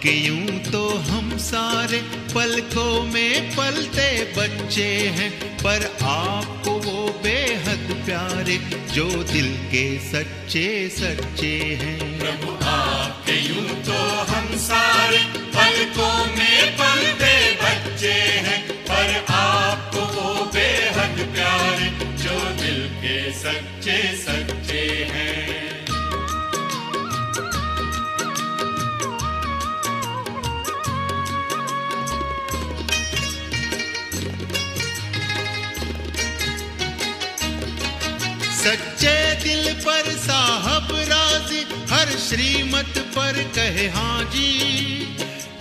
कि यूं तो हम सारे पलकों में पलते बच्चे हैं, पर आपको वो बेहद प्यारे जो दिल के सच्चे सच्चे हैं। प्रभु आपके यूं तो हम सारे पलकों में पलते बच्चे हैं, पर आपको वो बेहद प्यारे जो दिल के सच्चे सच्चे हैं। सच्चे दिल पर साहब राजी, हर श्रीमत पर कहे हाँ जी।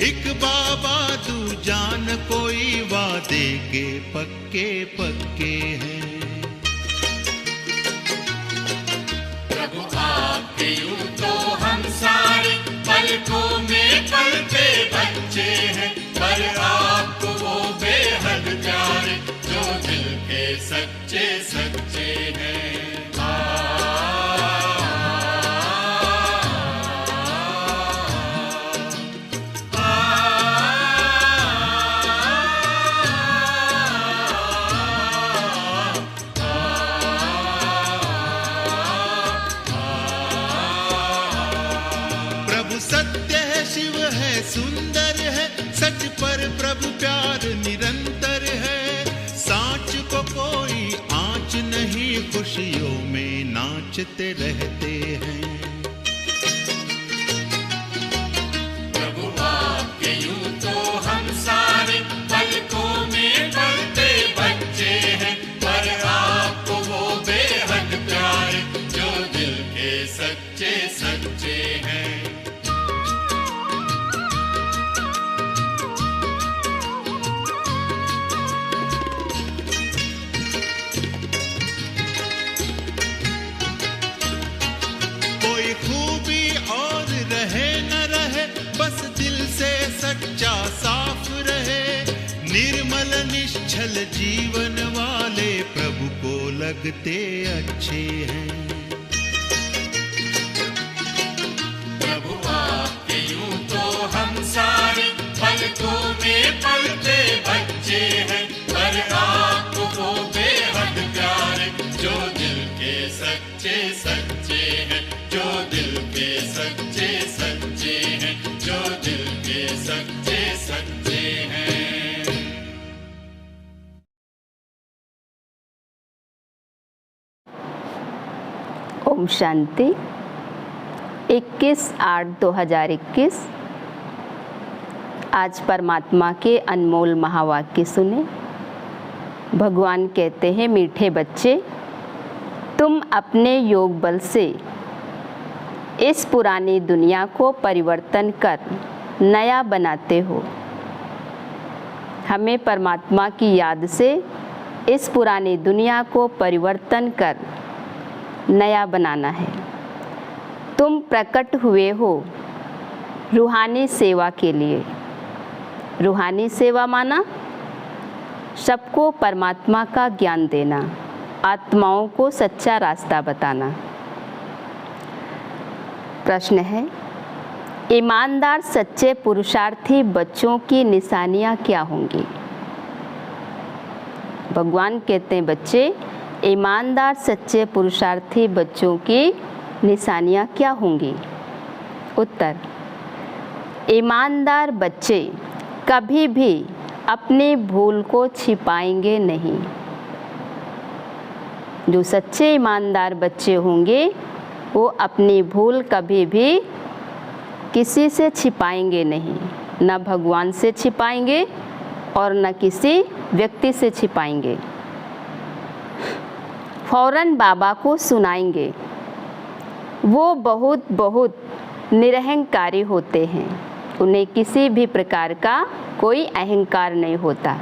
एक बाबा तू जान कोई वादे के पक्के पक्के हैं। प्रभु आपके यूं तो हम सारे पलकों में पलते बच्चे हैं, पर आपको वो बेहद प्यारे जो दिल के सच्चे सच्चे हैं। सत्य है, शिव है, सुंदर है, सच पर प्रभु प्यार निरंतर है। सांच को कोई आँच नहीं, खुशियों में नाचते रहते हैं। प्रभु आपके यूं तो हम सारे पलकों में पलते बच्चे हैं, पर आपको वो बेहद प्यारे जो दिल के सच्चे सच्चे हैं। सच्चा साफ रहे, निर्मल निश्चल जीवन वाले प्रभु को लगते अच्छे हैं। प्रभु आपके यूं तो हम सारे पलकों में पलते बच्चे हैं, पर आपको वो बेहद प्यारे जो दिल के सच्चे सच्चे हैं, जो दिल के सच्चे सच्चे हैं, जो दिल के सच्चे सच्चे हैं। ओम शांति। 21/8/2021 आज परमात्मा के अनमोल महावाक्य सुने। भगवान कहते हैं, मीठे बच्चे, तुम अपने योग बल से इस पुरानी दुनिया को परिवर्तन कर नया बनाते हो। हमें परमात्मा की याद से इस पुरानी दुनिया को परिवर्तन कर नया बनाना है। तुम प्रकट हुए हो रूहानी सेवा के लिए। रूहानी सेवा माना सबको परमात्मा का ज्ञान देना, आत्माओं को सच्चा रास्ता बताना। प्रश्न है, ईमानदार सच्चे पुरुषार्थी बच्चों की निशानियाँ क्या होंगी? भगवान कहते हैं, बच्चे, ईमानदार सच्चे पुरुषार्थी बच्चों की निशानियाँ क्या होंगी? उत्तर, ईमानदार बच्चे कभी भी अपनी भूल को छिपाएंगे नहीं। जो सच्चे ईमानदार बच्चे होंगे वो अपनी भूल कभी भी किसी से छिपाएंगे नहीं, न भगवान से छिपाएंगे और न किसी व्यक्ति से छिपाएंगे। फौरन बाबा को सुनाएंगे। वो बहुत बहुत निरहंकारी होते हैं, उन्हें किसी भी प्रकार का कोई अहंकार नहीं होता।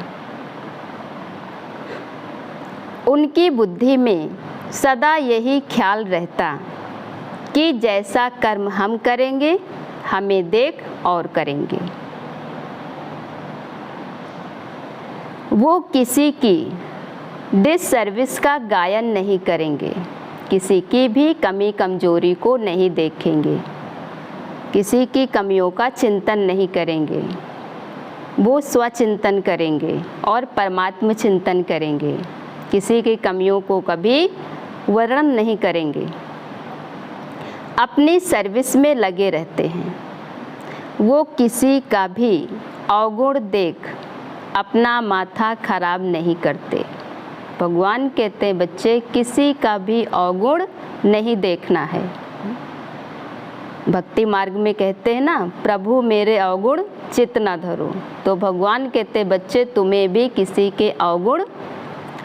उनकी बुद्धि में सदा यही ख्याल रहता कि जैसा कर्म हम करेंगे हमें देख और करेंगे। वो किसी की डिससर्विस का गायन नहीं करेंगे, किसी की भी कमी कमजोरी को नहीं देखेंगे, किसी की कमियों का चिंतन नहीं करेंगे, वो स्वचिंतन करेंगे और परमात्म चिंतन करेंगे। किसी की कमियों को कभी वर्णन नहीं करेंगे, अपनी सर्विस में लगे रहते हैं। वो किसी का भी अवगुण देख अपना माथा खराब नहीं करते। भगवान कहते हैं बच्चे, किसी का भी अवगुण नहीं देखना है। भक्ति मार्ग में कहते हैं ना, प्रभु मेरे अवगुण चित्त न धरो। तो भगवान कहते हैं बच्चे, तुम्हें भी किसी के अवगुण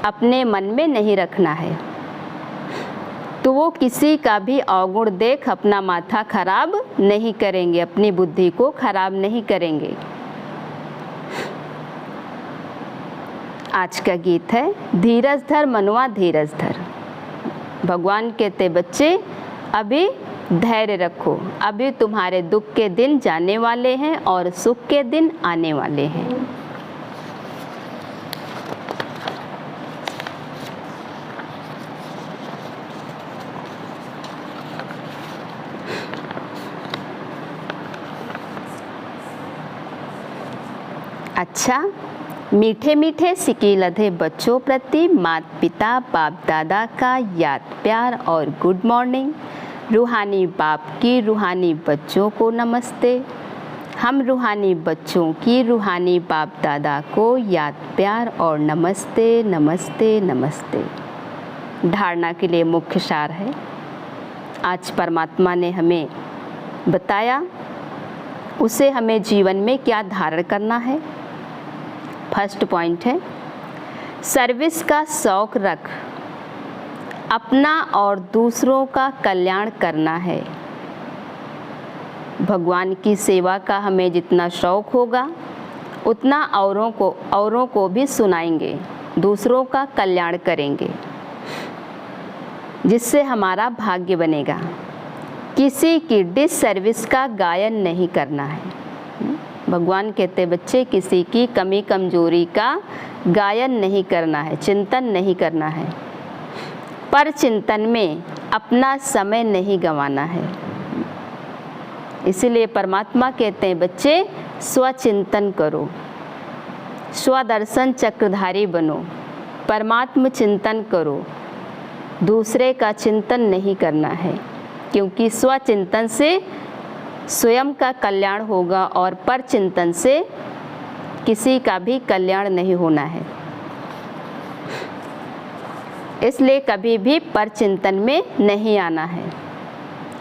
अपने मन में नहीं रखना है। तो वो किसी का भी अवगुण देख अपना माथा खराब नहीं करेंगे, अपनी बुद्धि को खराब नहीं करेंगे। आज का गीत है, धीरज धर मनुआ धीरज धर। भगवान कहते बच्चे, अभी धैर्य रखो, अभी तुम्हारे दुख के दिन जाने वाले हैं और सुख के दिन आने वाले हैं। अच्छा, मीठे मीठे सिक्के लधे बच्चों प्रति माता पिता बाप दादा का याद प्यार और गुड मॉर्निंग। रूहानी बाप की रूहानी बच्चों को नमस्ते। हम रूहानी बच्चों की रूहानी बाप दादा को याद प्यार और नमस्ते नमस्ते नमस्ते। धारणा के लिए मुख्य सार है, आज परमात्मा ने हमें बताया उसे हमें जीवन में क्या धारण करना है। फर्स्ट पॉइंट है, सर्विस का शौक रख, अपना और दूसरों का कल्याण करना है। भगवान की सेवा का हमें जितना शौक होगा उतना औरों को भी सुनाएंगे, दूसरों का कल्याण करेंगे, जिससे हमारा भाग्य बनेगा। किसी की डिससर्विस का गायन नहीं करना है। भगवान कहते बच्चे, किसी की कमी कमजोरी का गायन नहीं करना है, चिंतन नहीं करना है। पर चिंतन में अपना समय नहीं गंवाना है। इसीलिए परमात्मा कहते हैं बच्चे, स्वचिंतन करो, स्वदर्शन चक्रधारी बनो, परमात्म चिंतन करो, दूसरे का चिंतन नहीं करना है। क्योंकि स्वचिंतन से स्वयं का कल्याण होगा और पर चिंतन से किसी का भी कल्याण नहीं होना है। इसलिए कभी भी पर चिंतन में नहीं आना है।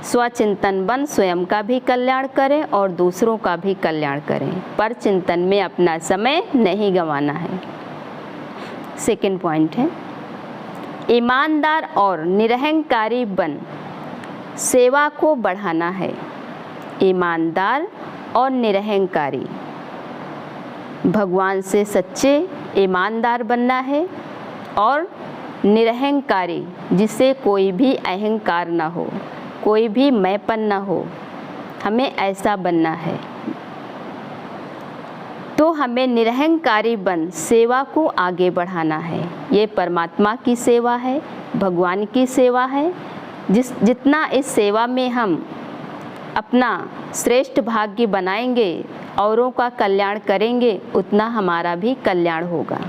स्वचिंतन बन स्वयं का भी कल्याण करें और दूसरों का भी कल्याण करें। पर चिंतन में अपना समय नहीं गंवाना है। सेकंड पॉइंट है, ईमानदार और निरहंकारी बन सेवा को बढ़ाना है। ईमानदार और निरहंकारी, भगवान से सच्चे ईमानदार बनना है और निरहंकारी, जिसे कोई भी अहंकार ना हो, कोई भी मैंपन ना हो, हमें ऐसा बनना है। तो हमें निरहंकारी बन सेवा को आगे बढ़ाना है। ये परमात्मा की सेवा है, भगवान की सेवा है। जितना इस सेवा में हम अपना श्रेष्ठ भाग्य बनाएंगे, औरों का कल्याण करेंगे, उतना हमारा भी कल्याण होगा।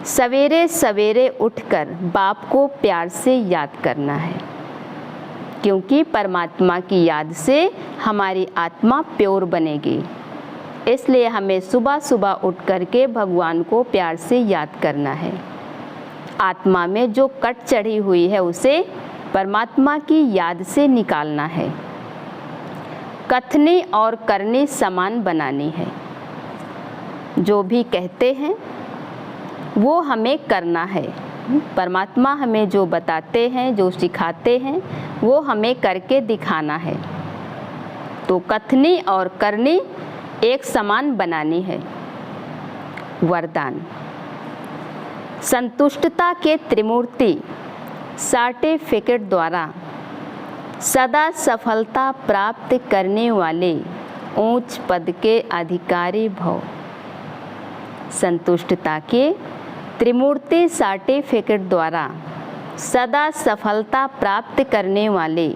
सवेरे सवेरे उठकर बाप को प्यार से याद करना है, क्योंकि परमात्मा की याद से हमारी आत्मा प्योर बनेगी। इसलिए हमें सुबह सुबह उठ कर के भगवान को प्यार से याद करना है। आत्मा में जो कट चढ़ी हुई है उसे परमात्मा की याद से निकालना है। कथनी और करनी समान बनानी है। जो भी कहते हैं वो हमें करना है। परमात्मा हमें जो बताते हैं, जो सिखाते हैं, वो हमें करके दिखाना है। तो कथनी और करनी एक समान बनानी है। वरदान, संतुष्टता के त्रिमूर्ति सर्टिफिकेट द्वारा सदा सफलता प्राप्त करने वाले ऊंच पद के अधिकारी भव। संतुष्टता के त्रिमूर्ति सर्टिफिकेट द्वारा सदा सफलता प्राप्त करने वाले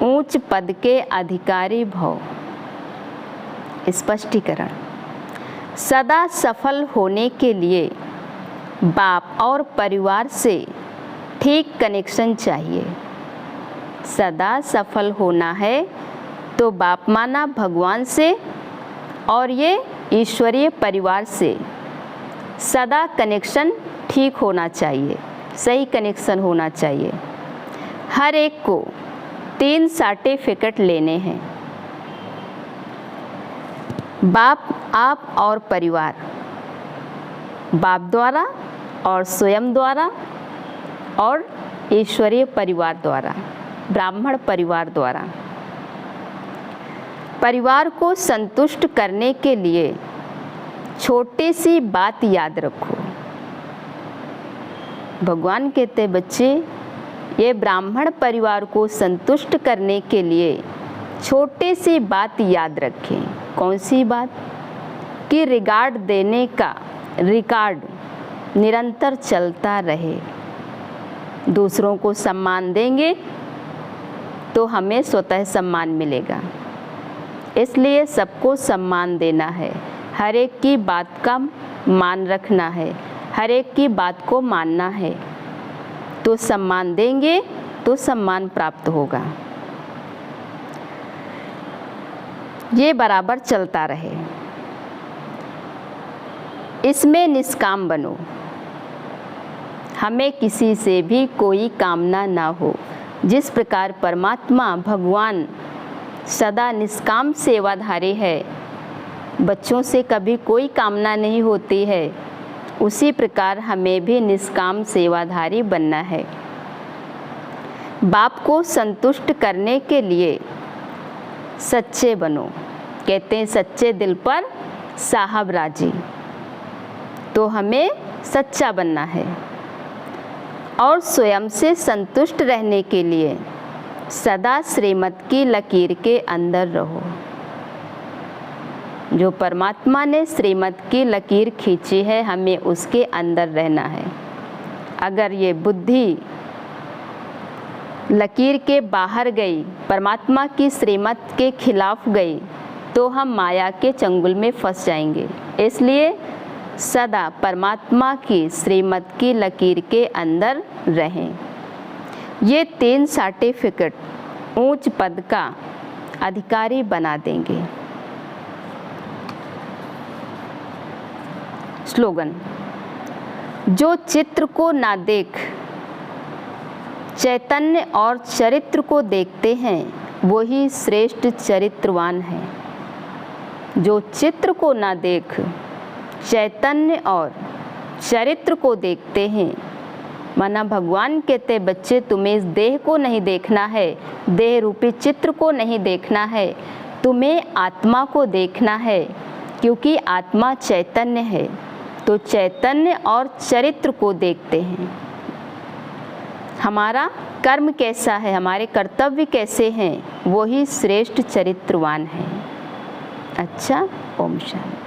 ऊंच पद के अधिकारी भव। स्पष्टीकरण। सदा सफल होने के लिए बाप और परिवार से ठीक कनेक्शन चाहिए। सदा सफल होना है तो बाप माना भगवान से और ये ईश्वरीय परिवार से सदा कनेक्शन ठीक होना चाहिए, सही कनेक्शन होना चाहिए। हर एक को 3 सर्टिफिकेट लेने हैं, बाप, आप और परिवार। बाप द्वारा और स्वयं द्वारा और ईश्वरीय परिवार द्वारा, ब्राह्मण परिवार द्वारा। परिवार को संतुष्ट करने के लिए छोटी सी बात याद रखो। भगवान कहते बच्चे, ये ब्राह्मण परिवार को संतुष्ट करने के लिए छोटी सी बात याद रखें। कौन सी बात? कि रिगार्ड देने का रिकॉर्ड निरंतर चलता रहे। दूसरों को सम्मान देंगे तो हमें स्वतः सम्मान मिलेगा, इसलिए सबको सम्मान देना है, हर एक की बात का मान रखना है, हर एक की बात को मानना है, तो सम्मान देंगे तो सम्मान प्राप्त होगा। ये बराबर चलता रहे। इसमें निष्काम बनो, हमें किसी से भी कोई कामना ना हो। जिस प्रकार परमात्मा भगवान सदा निष्काम सेवाधारी है, बच्चों से कभी कोई कामना नहीं होती है, उसी प्रकार हमें भी निष्काम सेवाधारी बनना है। बाप को संतुष्ट करने के लिए सच्चे बनो। कहते हैं सच्चे दिल पर साहब राजी, तो हमें सच्चा बनना है। और स्वयं से संतुष्ट रहने के लिए सदा श्रीमत की लकीर के अंदर रहो। जो परमात्मा ने श्रीमत की लकीर खींची है, हमें उसके अंदर रहना है। अगर ये बुद्धि लकीर के बाहर गई, परमात्मा की श्रीमत के खिलाफ गई, तो हम माया के चंगुल में फंस जाएंगे। इसलिए सदा परमात्मा की श्रीमत की लकीर के अंदर रहें। ये 3 सर्टिफिकेट ऊंच पद का अधिकारी बना देंगे। स्लोगन। जो चित्र को ना देख चैतन्य और चरित्र को देखते हैं, वही श्रेष्ठ चरित्रवान है। जो चित्र को ना देख चैतन्य और चरित्र को देखते हैं, माना भगवान कहते बच्चे, तुम्हें इस देह को नहीं देखना है, देह रूपी चित्र को नहीं देखना है, तुम्हें आत्मा को देखना है, क्योंकि आत्मा चैतन्य है। तो चैतन्य और चरित्र को देखते हैं। हमारा कर्म कैसा है, हमारे कर्तव्य कैसे हैं, वही श्रेष्ठ चरित्रवान है। अच्छा, ओम शांति।